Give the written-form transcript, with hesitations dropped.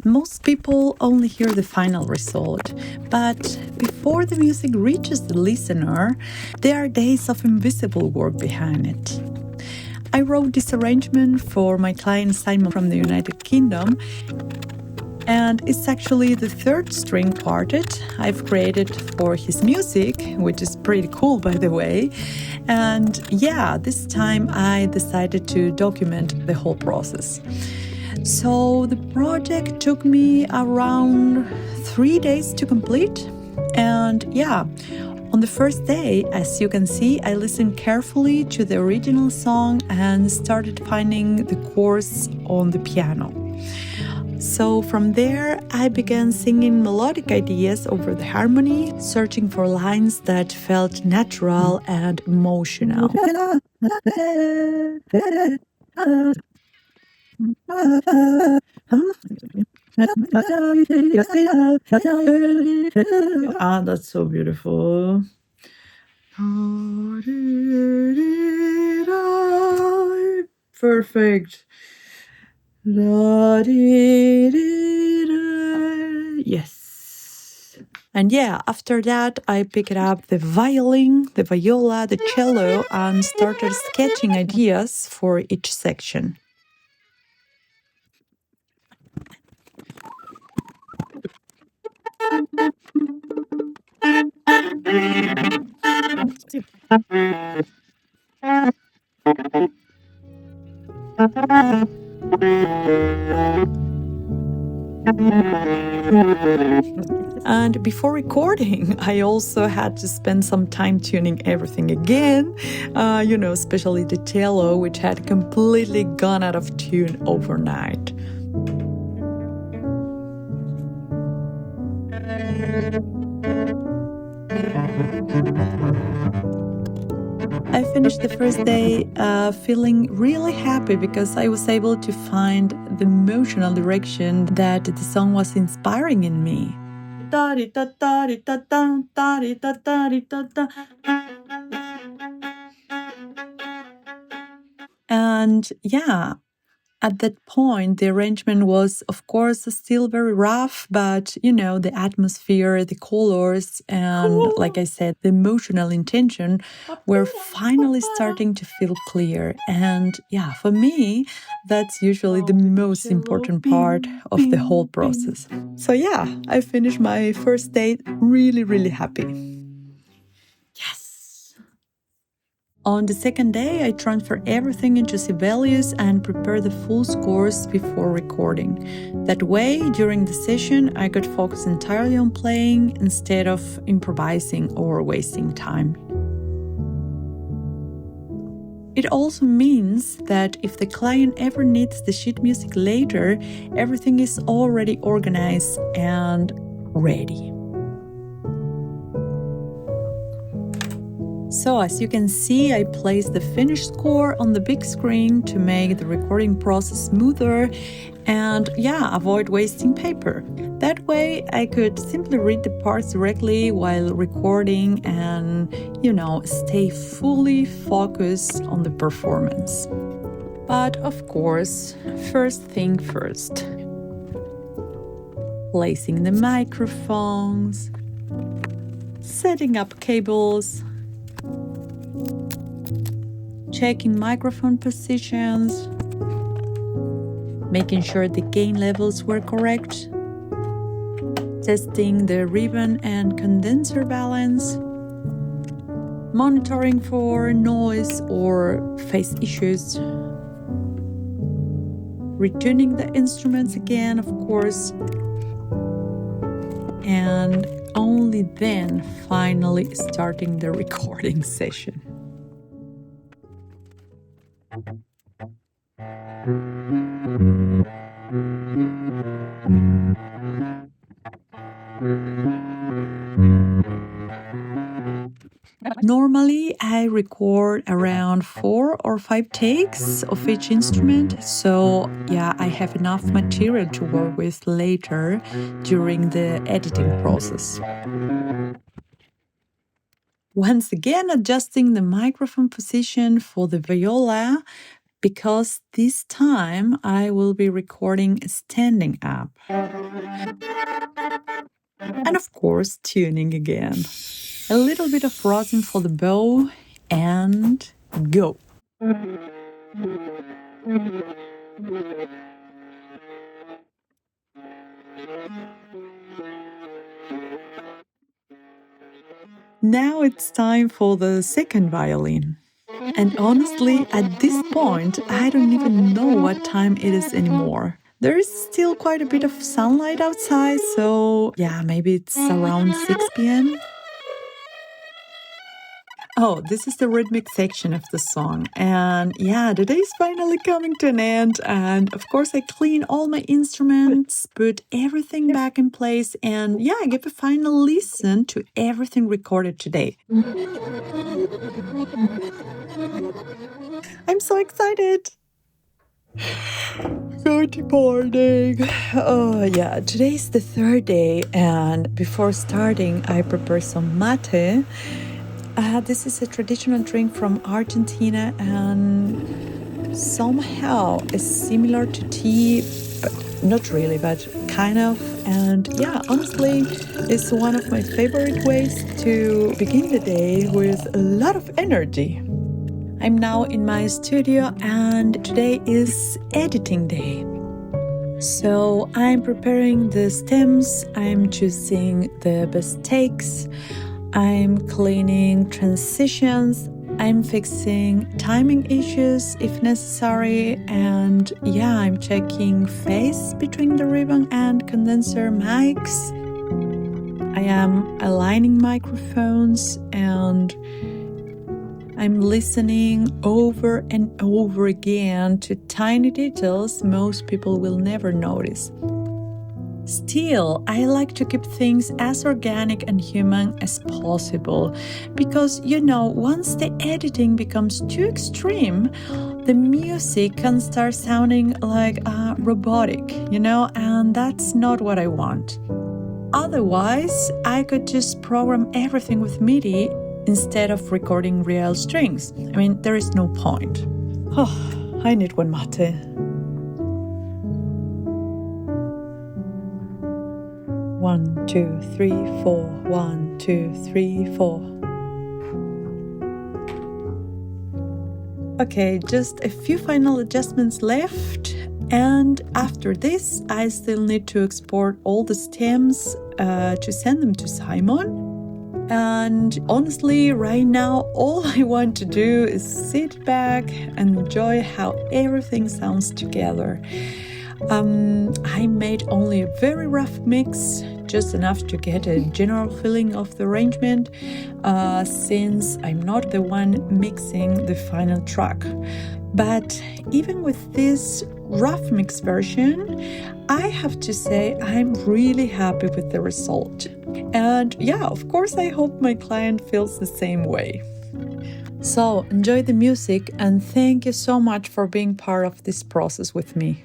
Most people only hear the final result, but before the music reaches the listener, there are days of invisible work behind it. I wrote this arrangement for my client Simon from the United Kingdom, and it's actually the third string quartet I've created for his music, which is pretty cool, by the way. And yeah, this time I decided to document the whole process. So the project took me around 3 days to complete. And yeah, on the first day, as you can see, I listened carefully to the original song and started finding the chords on the piano. So from there, I began singing melodic ideas over the harmony, searching for lines that felt natural and emotional. Ah, that's so beautiful. Perfect. Yes. And yeah, after that, I picked up the violin, the viola, the cello, and started sketching ideas for each section. And before recording, I also had to spend some time tuning everything again, especially the cello, which had completely gone out of tune overnight. I finished the first day feeling really happy because I was able to find the emotional direction that the song was inspiring in me. And yeah, at that point, the arrangement was, of course, still very rough, but, the atmosphere, the colors, and, like I said, the emotional intention were finally starting to feel clear. And yeah, for me, that's usually the most important part of the whole process. So yeah, I finished my first date really, really happy. On the second day, I transferred everything into Sibelius and prepared the full scores before recording. That way, during the session, I could focus entirely on playing instead of improvising or wasting time. It also means that if the client ever needs the sheet music later, everything is already organized and ready. So as you can see, I placed the finished score on the big screen to make the recording process smoother and avoid wasting paper. That way I could simply read the parts directly while recording and, stay fully focused on the performance. But of course, first thing first. Placing the microphones, setting up cables, checking microphone positions, making sure the gain levels were correct, testing the ribbon and condenser balance, monitoring for noise or phase issues, retuning the instruments again, of course, and only then finally starting the recording session. Normally, I record around 4 or 5 takes of each instrument, so I have enough material to work with later during the editing process. Once again, adjusting the microphone position for the viola, because this time I will be recording standing up. And of course, tuning again. A little bit of rosin for the bow and go. Now it's time for the second violin. And honestly, at this point, I don't even know what time it is anymore. There is still quite a bit of sunlight outside, so yeah, maybe it's around 6 p.m. Oh, this is the rhythmic section of the song. And yeah, the day is finally coming to an end. And of course, I clean all my instruments, put everything back in place, and yeah, I give a final listen to everything recorded today. I'm so excited. Good morning. Oh, yeah, today's the third day, and before starting, I prepare some mate. This is a traditional drink from Argentina, and somehow is similar to tea, but not really, but kind of. And yeah, honestly, it's one of my favorite ways to begin the day with a lot of energy. I'm now in my studio and today is editing day. So I'm preparing the stems, I'm choosing the best takes, I'm cleaning transitions, I'm fixing timing issues if necessary, and yeah, I'm checking phase between the ribbon and condenser mics. I am aligning microphones and I'm listening over and over again to tiny details most people will never notice. Still, I like to keep things as organic and human as possible because, once the editing becomes too extreme, the music can start sounding like robotic, and that's not what I want. Otherwise, I could just program everything with MIDI instead of recording real strings. There is no point. Oh, I need one mate. 1, 2, 3, 4. 1, 2, 3, 4. Okay, just a few final adjustments left. And after this, I still need to export all the stems to send them to Simon. And honestly, right now, all I want to do is sit back and enjoy how everything sounds together. I made only a very rough mix, just enough to get a general feeling of the arrangement, since I'm not the one mixing the final track. But even with this rough mix version, I have to say I'm really happy with the result. And yeah, of course, I hope my client feels the same way. So enjoy the music and thank you so much for being part of this process with me.